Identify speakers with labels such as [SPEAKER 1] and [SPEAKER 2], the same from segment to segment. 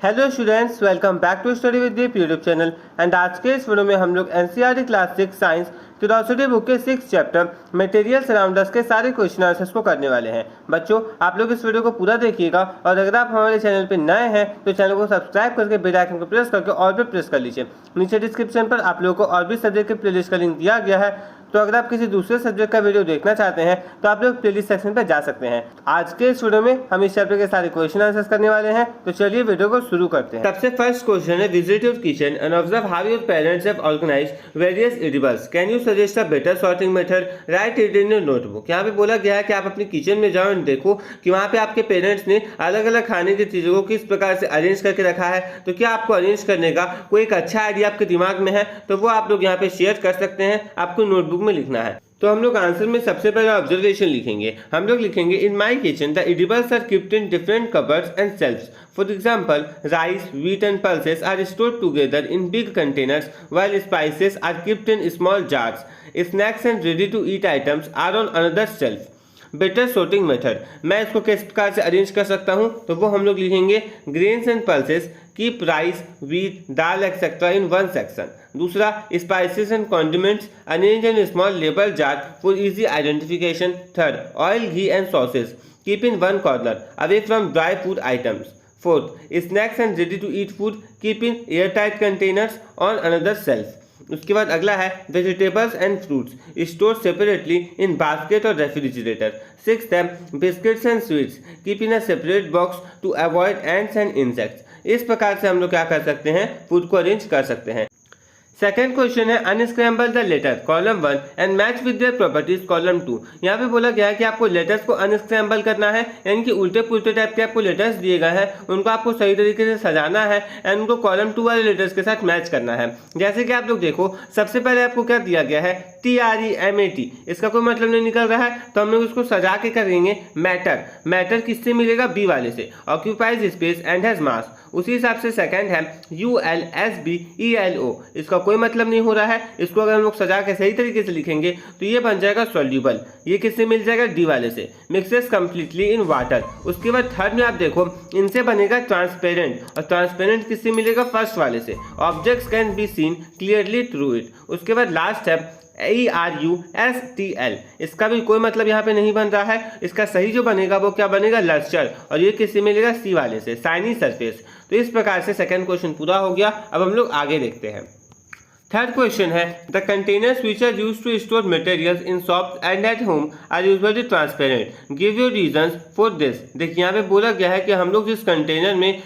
[SPEAKER 1] Hello students, welcome back to study with Deep YouTube channel. And आज के इस video में हम लोग NCERT class 6 science curiosity book के 6 चैप्टर मटेरियल्स अराउंड अस के सारे क्वेश्चन आंसर्स को करने वाले हैं। बच्चों, आप लोग इस वीडियो को पूरा देखिएगा और अगर आप हमारे चैनल पर नए हैं तो चैनल को सब्सक्राइब करके बेल आइकन को प्रेस करके और भी प्रेस कर लीजिए। नीचे डिस्क्रिप्शन पर आप लोगों को और भी सब्जेक्ट के प्लेलिस्ट का लिंक दिया गया है, तो अगर आप किसी दूसरे सब्जेक्ट का वीडियो देखना चाहते हैं तो आप लोग प्लेलिस्ट सेक्शन पर जा सकते हैं। आज के इस वीडियो में हम इस चैप्टर के सारे क्वेश्चन आंसर्स करने वाले हैं, तो चलिए वीडियो को शुरू करते हैं। सबसे फर्स्ट क्वेश्चन है, visit your kitchen and observe how your parents have organised various edibles. Can you suggest a better sorting method? Write it in your notebook. यहाँ पे बोला गया है कि आप अपनी किचन में जाओ और देखो कि वहाँ पे आपके पेरेंट्स ने अलग अलग खाने की चीज़ों को किस प्रकार से अरेंज करके रखा है। तो क्या आपको अरेंज करने का कोई एक अच्छा आइडिया आपके दिमाग में है तो वो आप लोग यहाँ पे शेयर कर सकते हैं, आपको नोटबुक में लिखना है। तो हम लोग आंसर में सबसे पहले ऑब्जर्वेशन लिखेंगे। हम लोग लिखेंगे, in my kitchen the edibles are kept in different cupboards and shelves. For example, rice, wheat and pulses are stored together in big containers while spices are kept in small jars. Snacks and ready to eat items are on another shelf. Better sorting method, मैं इसको किस प्रकार से arrange कर सकता हूँ तो वो हम लोग लिखेंगे, grains and pulses keep rice, wheat, dal etcetera in one section. दूसरा, spices and condiments arrange in small label jar for easy identification. Third, oil, ghee and sauces keep in one corner away from dry food items. Fourth, snacks and ready to eat food keep in airtight containers on another shelf. उसके बाद अगला है, vegetables and fruits store separately in basket और refrigerator. Sixth है, biscuits and sweets keep in a separate box to avoid ants and insects. इस प्रकार से हम लोग क्या कर सकते हैं, फूड को अरेंज कर सकते हैं। सेकेंड क्वेश्चन है, unscramble the letter column 1 and match with their properties column 2। यहाँ पे बोला गया है कि आपको लेटर्स को अनस्क्रैम्बल करना है, यानी कि उल्टे पुल्टे टाइप के आपको लेटर्स दिए गए हैं, उनको आपको सही तरीके से सजाना है एंड उनको कॉलम 2 वाले लेटर्स के साथ मैच करना है। जैसे कि आप लोग देखो, सबसे पहले आपको क्या दिया गया है, TREMAT। इसका कोई मतलब नहीं निकल रहा है तो हम लोग इसको सजा के करेंगे, मैटर। मैटर किससे मिलेगा, बी वाले से। ऑक्यूपाइज स्पेस एंड हैज मास। उसी हिसाब से सेकंड है, ULSBELO। इसका कोई मतलब नहीं हो रहा है, इसको अगर हम लोग सजा के सही तरीके से लिखेंगे तो ये बन जाएगा सॉल्यूबल। ये किससे मिल जाएगा, डी वाले से। Mixes completely in water. उसके बाद थर्ड में आप देखो, इनसे बनेगा ट्रांसपेरेंट, और ट्रांसपेरेंट किससे मिलेगा, फर्स्ट वाले से। Objects can be seen clearly through it. उसके बाद लास्ट है, ERUSTL। इसका भी कोई मतलब यहाँ पे नहीं बन रहा है, इसका सही जो बनेगा वो क्या बनेगा, लस्टर, और ये किससे मिलेगा, सी वाले से, शाइनी सरफेस। तो इस प्रकार से सेकंड क्वेश्चन पूरा हो गया। अब हम लोग आगे देखते हैं। थर्ड क्वेश्चन है, the containers which are used to store materials in shops and at home are usually transparent. Give your reasons for this. देखिए यहाँ पे बोला गया है कि हम लोग जिस कंटेनर में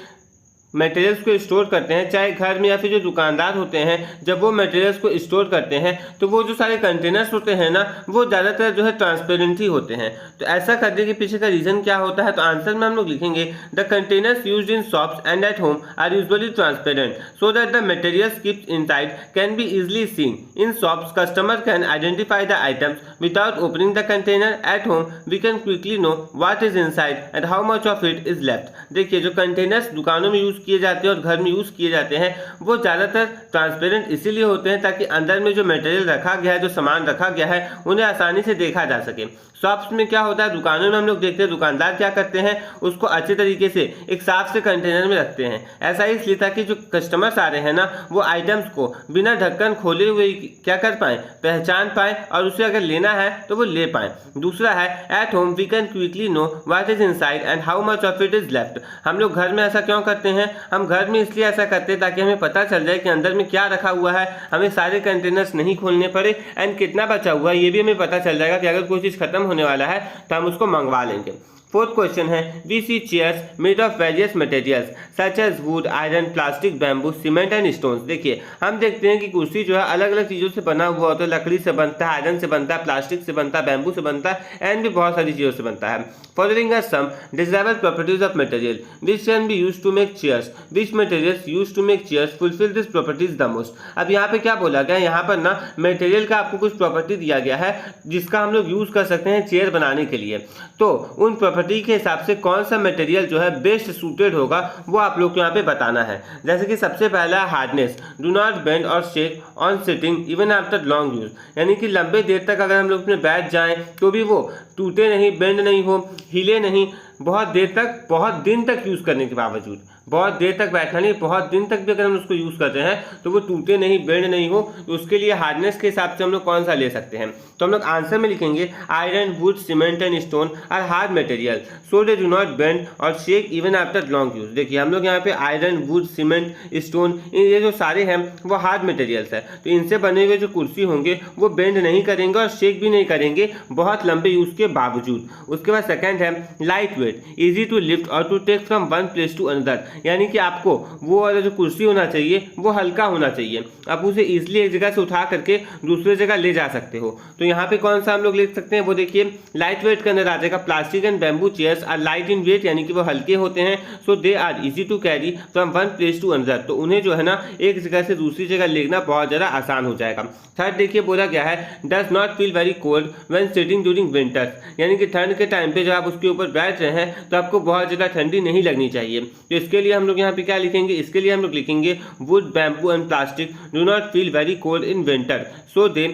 [SPEAKER 1] मटेरियल्स को स्टोर करते हैं, चाहे घर में या फिर जो दुकानदार होते हैं, जब वो मटेरियल्स को स्टोर करते हैं तो वो जो सारे कंटेनर्स होते हैं ना, वो ज़्यादातर जो है ट्रांसपेरेंट ही होते हैं। तो ऐसा करने के पीछे का रीज़न क्या होता है, तो आंसर में हम लोग लिखेंगे, the containers used in shops and at home are usually transparent so that the materials keeped inside can be easily seen. In shops customer can identify the items without opening the container. At home we can quickly know what is inside and how much of it is left. देखिए, जो containers दुकानों में use किए जाते हैं और घर में यूज किए जाते हैं, वो ज्यादातर ट्रांसपेरेंट इसीलिए होते हैं ताकि अंदर में जो मटेरियल रखा गया है, जो सामान रखा गया है, उन्हें आसानी से देखा जा सके। शॉप्स में क्या होता है, दुकानों में हम लोग देखते हैं दुकानदार क्या करते हैं, उसको अच्छे तरीके से एक साफ से कंटेनर में रखते हैं। ऐसा इसलिए ताकि जो कस्टमर्स आ रहे हैं ना, वो आइटम्स को बिना ढक्कन खोले हुए क्या कर पाए, पहचान पाए, और उसे अगर लेना है तो वो ले पाए। दूसरा है, at home we can quickly know what is inside and how much of it is left. हम लोग घर में ऐसा क्यों करते हैं, हम घर में इसलिए ऐसा करते हैं ताकि हमें पता चल जाए कि अंदर में क्या रखा हुआ है, हमें सारे कंटेनर्स नहीं खोलने पड़े, एंड कितना बचा हुआ है ये भी हमें पता चल जाएगा कि अगर कोई चीज़ खत्म होने वाला है तो हम उसको मंगवा लेंगे। फोर्थ क्वेश्चन है, we see chairs made of various materials such as wood, iron, plastic, bamboo, cement and stones. देखिए, हम देखते हैं कि कुर्सी जो है अलग अलग चीज़ों से बना हुआ होता है, लकड़ी से बनता है, आयरन से बनता है, प्लास्टिक से बनता है, बैम्बू से बनता है, एंड भी बहुत सारी चीज़ों से बनता है। Following are some desirable properties of material which can be used to make chairs. Which materials used to make chairs fulfil this properties the most. अब यहाँ पे क्या बोला गया, यहाँ पर ना मटेरियल का आपको कुछ प्रॉपर्टी दिया गया है जिसका हम लोग यूज कर सकते हैं चेयर बनाने के लिए। तो उन प्रॉपर्टी के हिसाब से कौन सा मटेरियल जो है बेस्ट सूटेड होगा वो आप लोग को यहाँ पे बताना है। जैसे कि सबसे पहला हार्डनेस, डू नॉट बेंड और shake on sitting even after long use. यानी कि लंबे देर तक अगर हम लोग उसमें बैठ जाएं तो भी वो टूटे नहीं, बेंड नहीं हो, हिले नहीं, बहुत देर तक, बहुत दिन तक यूज करने के बावजूद। बहुत देर तक बैठना नहीं, बहुत दिन तक भी अगर हम उसको यूज़ करते हैं तो वो टूटे नहीं, बेंड नहीं हो, तो उसके लिए हार्डनेस के हिसाब से हम लोग कौन सा ले सकते हैं। तो हम लोग आंसर में लिखेंगे iron, wood, cement and stone are hard material so they do not bend और shake even after long use. देखिए हम लोग यहाँ पे आयरन, वुड, सीमेंट, स्टोन, ये जो सारे हैं वो हार्ड मटेरियल्स है, तो इनसे बने हुए जो कुर्सी होंगे वो बेंड नहीं करेंगे और शेक भी नहीं करेंगे बहुत लंबे यूज के बावजूद। उसके बाद सेकंड है light weight, easy to lift और to take from one place to another, यानी कि आपको वो वाला जो कुर्सी होना चाहिए वो हल्का होना चाहिए, आप उसे इजिली एक जगह से उठा करके दूसरी जगह ले जा सकते हो। तो यहाँ पे कौन सा हम लोग लिख सकते हैं, वो देखिए लाइट वेट के अंदर आ जाएगा plastic and bamboo chairs are light in weight, यानी कि वो हल्के होते हैं, so they are easy to carry from one place to another, तो उन्हें जो है ना एक जगह से दूसरी जगह लेना बहुत ज़्यादा आसान हो जाएगा। थर्ड देखिए बोला गया है does not feel very cold when sitting during winters, यानी कि ठंड के टाइम पे जब आप उसके ऊपर बैठ रहे हैं तो आपको बहुत ज़्यादा ठंडी नहीं लगनी चाहिए। तो इसके लिए हम लोग यहाँ पे क्या लिखेंगे, इसके लिए हम लोग लिखेंगे wood, bamboo and plastic do not feel very cold in winter so they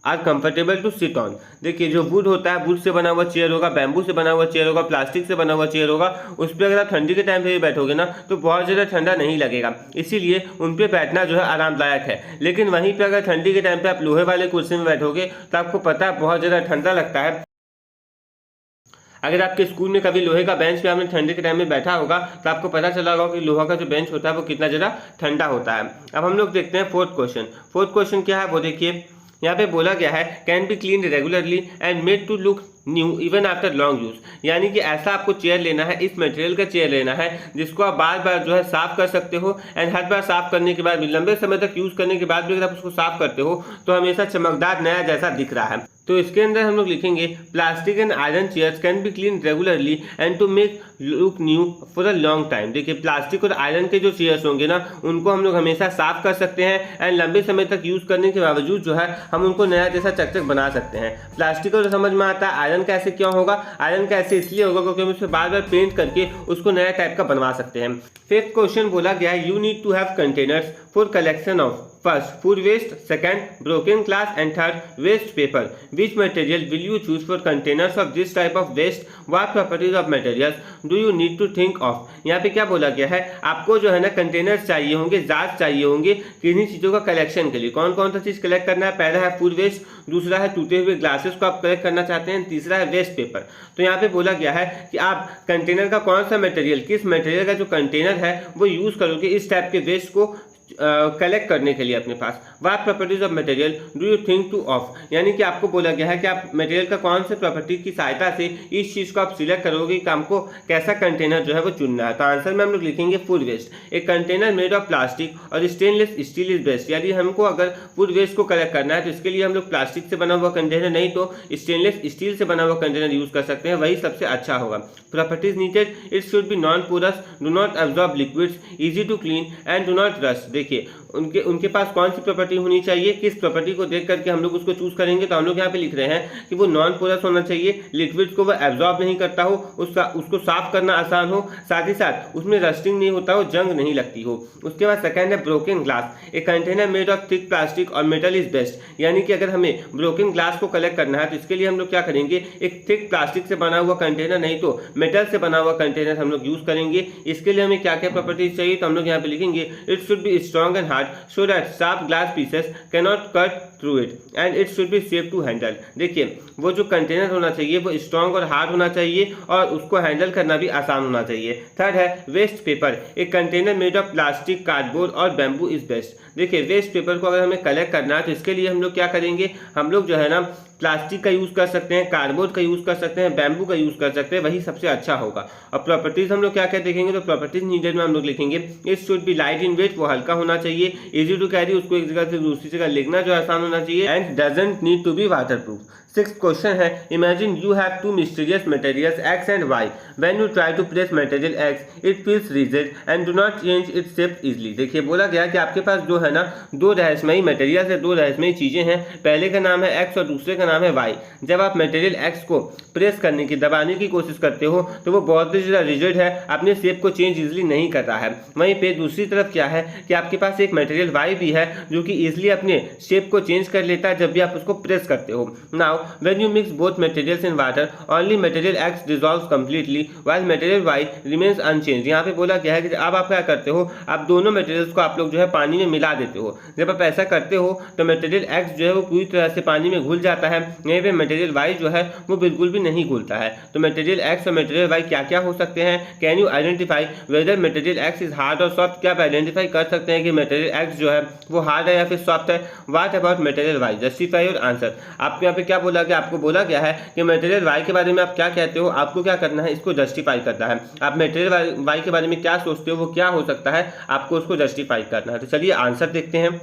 [SPEAKER 1] are comfortable to sit on. देखिए जो वुड होता है, वुड से बना हुआ चेयर होगा, बैम्बू से बना हुआ चेयर होगा, प्लास्टिक से बना हुआ चेयर होगा, उस पर अगर आप ठंडी के टाइम पे भी बैठोगे ना तो बहुत ज़्यादा ठंडा नहीं लगेगा, इसीलिए उन पर बैठना जो है आरामदायक है। लेकिन वहीं पे अगर ठंडी के टाइम पे आप लोहे वाले कुर्सी में बैठोगे तो आपको पता है बहुत ज़्यादा ठंडा लगता है। अगर आपके स्कूल में कभी लोहे का बेंच पे आपने ठंडी के टाइम में बैठा होगा तो आपको पता चला होगा कि लोहा का जो बेंच होता है वो कितना ज़्यादा ठंडा होता है। अब हम लोग देखते हैं फोर्थ क्वेश्चन। फोर्थ क्वेश्चन क्या है वो देखिए, यहाँ पे बोला गया है can be clean regularly and made to look new even after long use, यानी कि ऐसा आपको चेयर लेना है, इस मटेरियल का चेयर लेना है जिसको आप बार बार जो है साफ कर सकते हो, एंड हर बार साफ करने के बाद भी, लंबे समय तक यूज करने के बाद भी अगर आप उसको साफ करते हो तो हमेशा चमकदार नया जैसा दिख रहा है। तो इसके अंदर हम लोग लिखेंगे plastic and iron chairs can be clean regularly and to make look new for a long time. देखिए प्लास्टिक और आयरन के जो चेयर्स होंगे ना उनको हम लोग हमेशा साफ कर सकते हैं, एंड लंबे समय तक यूज करने के बावजूद जो है हम उनको नया जैसा चकचक बना सकते हैं। प्लास्टिक को तो समझ में आता है, आयरन कैसे क्यों होगा, आयरन कैसे इसलिए होगा क्योंकि हम उसे बार बार पेंट करके उसको नया टाइप का बनवा सकते हैं। फिफ्थ क्वेश्चन बोला गया है you need to have containers for collection of first food waste, second broken glass and third waste paper. Which material will you choose for containers of this type of waste, what properties of materials do you need to think of. यहाँ पे क्या बोला गया है, आपको जो है ना कंटेनर्स चाहिए होंगे, जार चाहिए होंगे किन्हीं चीज़ों का कलेक्शन के लिए। कौन कौन सा चीज़ कलेक्ट करना है, पहला है फूड वेस्ट, दूसरा है टूटे हुए ग्लासेस को आप कलेक्ट करना चाहते हैं, तीसरा है वेस्ट पेपर। तो यहाँ पे बोला गया है कि आप कंटेनर का कौन सा मटेरियल, किस मटेरियल का जो कंटेनर है वो यूज़ करोगे इस टाइप के वेस्ट को कलेक्ट करने के लिए अपने पास। What properties of material do you think to of, यानी कि आपको बोला गया है कि आप मटेरियल का कौन से प्रॉपर्टी की सहायता से इस चीज़ को आप सिलेक्ट करोगे कि हमको कैसा कंटेनर जो है वो चुनना है। तो आंसर में हम लोग लिखेंगे फूड वेस्ट। एक कंटेनर मेड ऑफ प्लास्टिक और स्टेनलेस स्टील इज बेस्ट, यानी हमको अगर फूड वेस्ट को कलेक्ट करना है तो इसके लिए हम लोग प्लास्टिक से बना हुआ कंटेनर नहीं तो स्टेनलेस स्टील से बना हुआ कंटेनर यूज कर सकते हैं, वही सबसे अच्छा होगा। Properties needed, it should be non porous, do not absorb liquids, easy to clean and do not rust. देखिए उनके पास कौन सी प्रॉपर्टी होनी चाहिए, किस प्रॉपर्टी को देख करके हम लोग उसको चूज करेंगे। तो हम लोग यहाँ पे लिख रहे हैं कि वो नॉन पोरस होना चाहिए, लिक्विड्स को वो एब्जॉर्ब नहीं करता हो, उसको साफ करना आसान हो, साथ ही साथ उसमें रस्टिंग नहीं होता हो, जंग नहीं लगती हो। उसके बाद सेकंड है broken glass. A container made of thick plastic और मेटल इज बेस्ट, यानी कि अगर हमें ब्रोकन ग्लास को कलेक्ट करना है तो इसके लिए हम लोग क्या करेंगे, एक थिक प्लास्टिक से बना हुआ कंटेनर नहीं तो मेटल से बना हुआ कंटेनर हम लोग यूज करेंगे। इसके लिए हमें क्या क्या प्रॉपर्टीज चाहिए, तो हम लोग यहाँ पे लिखेंगे it should be strong and hard so that sharp glass pieces cannot cut through it and it should be safe to handle। देखिए वो जो कंटेनर होना चाहिए वो स्ट्रॉन्ग और हार्ड होना चाहिए और उसको हैंडल करना भी आसान होना चाहिए। थर्ड है वेस्ट पेपर। एक container made of plastic, cardboard और बैम्बू इज बेस्ट। देखिए वेस्ट पेपर को अगर हमें कलेक्ट करना है तो इसके लिए हम लोग क्या करेंगे, हम लोग जो है ना प्लास्टिक का यूज़ कर सकते हैं, कार्डबोर्ड का यूज़ कर सकते हैं, बैम्बू का यूज़ कर सकते हैं, वही सबसे अच्छा होगा। और प्रॉपर्टीज हम लोग क्या क्या देखेंगे, तो प्रॉपर्टीज नीडेड में हम लोग लिखेंगे it should be light in weight, वो हल्का होना चाहिए, इजी टू कैरी, उसको एक जगह से दूसरी जगह लेना जो आसान होना चाहिए, and doesn't need to be waterproof. Sixth question है imagine you have two mysterious materials X and Y, when you try to place material X it feels rigid and do not change its shape easily. देखिए बोला गया कि आपके पास जो है ना दो रहस्यमयी मटेरियल है, दो रहस्यमयी चीजें हैं, पहले का नाम है एक्स और दूसरे का नाम है वाई। जब आप मटेरियल एक्स को प्रेस करने की, दबाने की कोशिश करते हो तो वो बहुत ही ज़्यादा रिजिड है, अपने शेप को चेंज इजीली नहीं कर रहा है। वहीं पे दूसरी तरफ क्या है कि आपके पास एक मटेरियल वाई भी है जो कि इजीली अपने शेप को चेंज चेंज कर लेता है जब भी आप उसको प्रेस करते हो। Now when you mix both materials in water only material X dissolves completely while material Y remains unchange. यहाँ पे बोला गया है कि अब आप क्या करते हो, आप दोनों मटेरियल्स को आप लोग जो है पानी में मिला देते हो। जब आप ऐसा करते हो तो मटेरियल एक्स जो है वो पूरी तरह से पानी में घुल जाता है, यहीं पे मटेरियल वाई जो है वो बिल्कुल भी नहीं घुलता है। तो मटेरियल एक्स और मटेरियल वाई क्या क्या हो सकते हैं? Can you identify whether material x is hard और सॉफ्ट? क्या आप आइडेंटिफाई कर सकते हैं कि मटेरियल एक्स जो है वो हार्ड है या फिर सॉफ्ट है? What about material Y? Justify your answer. आपको यहाँ पे क्या बोला गया? आपको बोला गया है कि मटेरियल वाई के बारे में आप क्या कहते हो, आपको क्या करना है, इसको जस्टिफाई करना है। आप मटेरियल वाई के बारे में क्या सोचते हो, वो क्या हो सकता है, आपको उसको जस्टिफाई करना है। तो चलिए आंसर देखते हैं।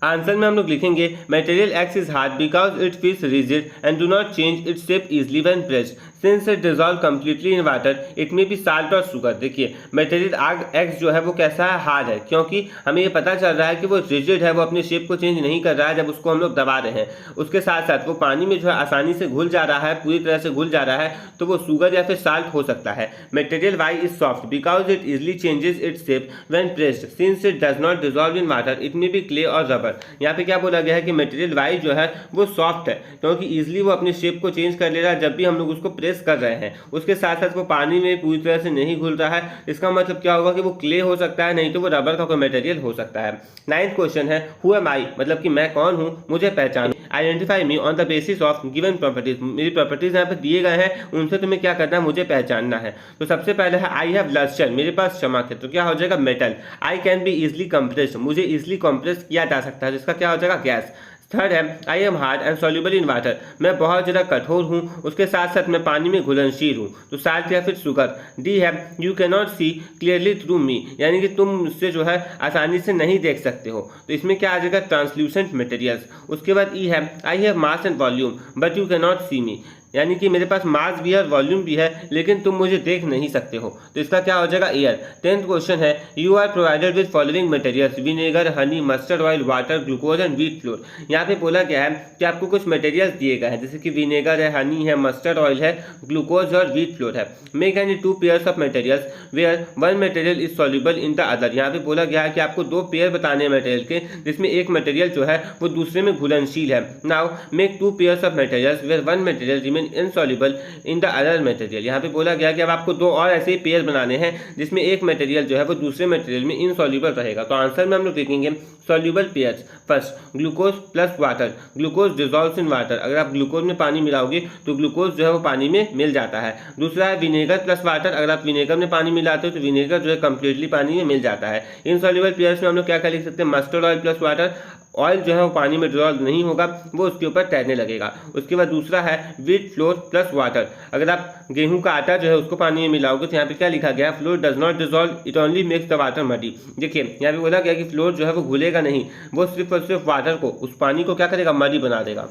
[SPEAKER 1] आंसर में हम लोग लिखेंगे material x is hard because it feels rigid and do not change its shape easily when pressed since it dissolve completely in water it may B salt और शुगर। देखिए मटेरियल एक्स जो है वो कैसा है, हार्ड है, क्योंकि हमें ये पता चल रहा है कि वो रिजिड है, वो अपने शेप को चेंज नहीं कर रहा है जब उसको हम लोग दबा रहे हैं। उसके साथ साथ वो पानी में जो है आसानी से घुल जा रहा है, पूरी तरह से घुल जा रहा है, तो वो शुगर या फिर साल्ट हो सकता है। Material Y is soft because it easily changes its shape when pressed since it does not dissolve in water it may be clay और रबर। यहाँ पे क्या बोला गया है कि मटेरियल वाई जो है वो सॉफ्ट है क्योंकि इजीली वो अपने शेप को चेंज कर ले रहा है जब भी हम लोग उसको प्रेस कर रहे हैं। उसके साथ साथ वो पानी में पूरी तरह से नहीं घुल रहा है। इसका मतलब क्या होगा कि वो क्ले हो सकता है, नहीं तो वो रबर का कोई मटेरियल हो सकता है। 9th क्वेश्चन है हु एम आई, मतलब कि मैं कौन हूँ, मुझे पहचान। Identify me on the basis of given properties. मेरी प्रॉपर्टीज यहाँ पे दिए गए हैं, उनसे तुम्हें क्या करना है, मुझे पहचानना है। तो सबसे पहले है आई हैव लस्टर, मेरे पास चमक है, तो क्या हो जाएगा metal. I can be easily compressed, मुझे इजिली कंप्रेस किया जा सकता है, जिसका क्या हो जाएगा गैस। थर्ड है I am hard and soluble in water, मैं बहुत ज़्यादा कठोर हूँ, उसके साथ साथ मैं पानी में घुलनशील हूँ, तो साल्ट या फिर शुगर। डी है you can not see clearly through me, यानी कि तुम मुझसे जो है आसानी से नहीं देख सकते हो, तो इसमें क्या आ जाएगा ट्रांसल्यूसेंट मटेरियल्स। उसके बाद ई है I have mass and volume but you can not see me, यानी कि मेरे पास मास भी है और वॉल्यूम भी है, लेकिन तुम मुझे देख नहीं सकते हो, तो इसका क्या हो जाएगा एयर। 10th क्वेश्चन है you are provided with following materials vinegar honey mustard oil water glucose and wheat flour. यहाँ पे बोला गया है कि आपको कुछ मटेरियल्स दिए गए हैं, जैसे कि विनेगर है, हनी है, मस्टर्ड ऑयल है, ग्लूकोज और व्हीट फ्लोर है। Make any 2 pairs of materials where 1 material is soluble in the other. यहाँ पे बोला गया है कि आपको 2 पेयर बताने हैं मटेरियल के, जिसमें एक मटेरियल जो है वो दूसरे में घुलनशील है। Now make 2 pairs of materials where 1 material remain insoluble in the other material. यहाँ पे बोला गया कि अब आपको 2 और ऐसे ही पेयर बनाने हैं जिसमें एक मटेरियल जो है वो दूसरे मटेरियल में इनसॉल्युबल रहेगा। तो आंसर में हम लोग देखेंगे soluble pairs. First glucose plus water, glucose dissolves in water, अगर आप ग्लूकोज में पानी मिलाओगे तो ग्लूकोज जो है वो पानी में मिल जाता है। दूसरा है विनेगर प्लस वाटर, अगर आप विनेगर में पानी मिलाते हो तो विनेगर जो है कंप्लीटली पानी में मिल जाता है। इनसॉल्युबल पेयर्स में हम लोग क्या क्या लिख सकते हैं, mustard oil plus water, oil जो है वो पानी में डिजॉल्व नहीं होगा, वो उसके ऊपर तैरने लगेगा। उसके बाद दूसरा है व्हीट फ्लोर प्लस वाटर, अगर आप गेहूं का आटा जो है उसको पानी में मिलाओगे तो यहाँ पे क्या लिखा गया, floor does not dissolve it only makes the water muddy. देखिए यहाँ पे बोला गया कि फ्लोर जो है वो घुलेगा नहीं, वो सिर्फ और सिर्फ वाटर को, उस पानी को क्या करेगा, मडी बना देगा।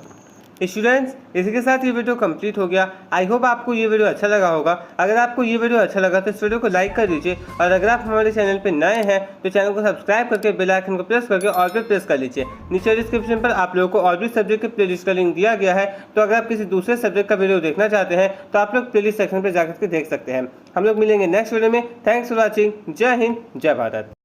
[SPEAKER 1] स्टूडेंट्स इसी के साथ ये वीडियो कंप्लीट हो गया। आई होप आपको ये वीडियो अच्छा लगा होगा। अगर आपको ये वीडियो अच्छा लगा तो इस वीडियो को लाइक कर दीजिए, और अगर आप हमारे चैनल पर नए हैं तो चैनल को सब्सक्राइब करके बेल आइकन को प्रेस करके ऑल पे प्रेस कर लीजिए। नीचे डिस्क्रिप्शन पर आप लोगों को और भी सब्जेक्ट के प्लेलिस्ट का लिंक दिया गया है, तो अगर आप किसी दूसरे सब्जेक्ट का वीडियो देखना चाहते हैं तो आप लोग प्लेलिस्ट सेक्शन पर जाकर के देख सकते हैं। हम लोग मिलेंगे नेक्स्ट वीडियो में। Thanks for watching. जय हिंद, जय भारत।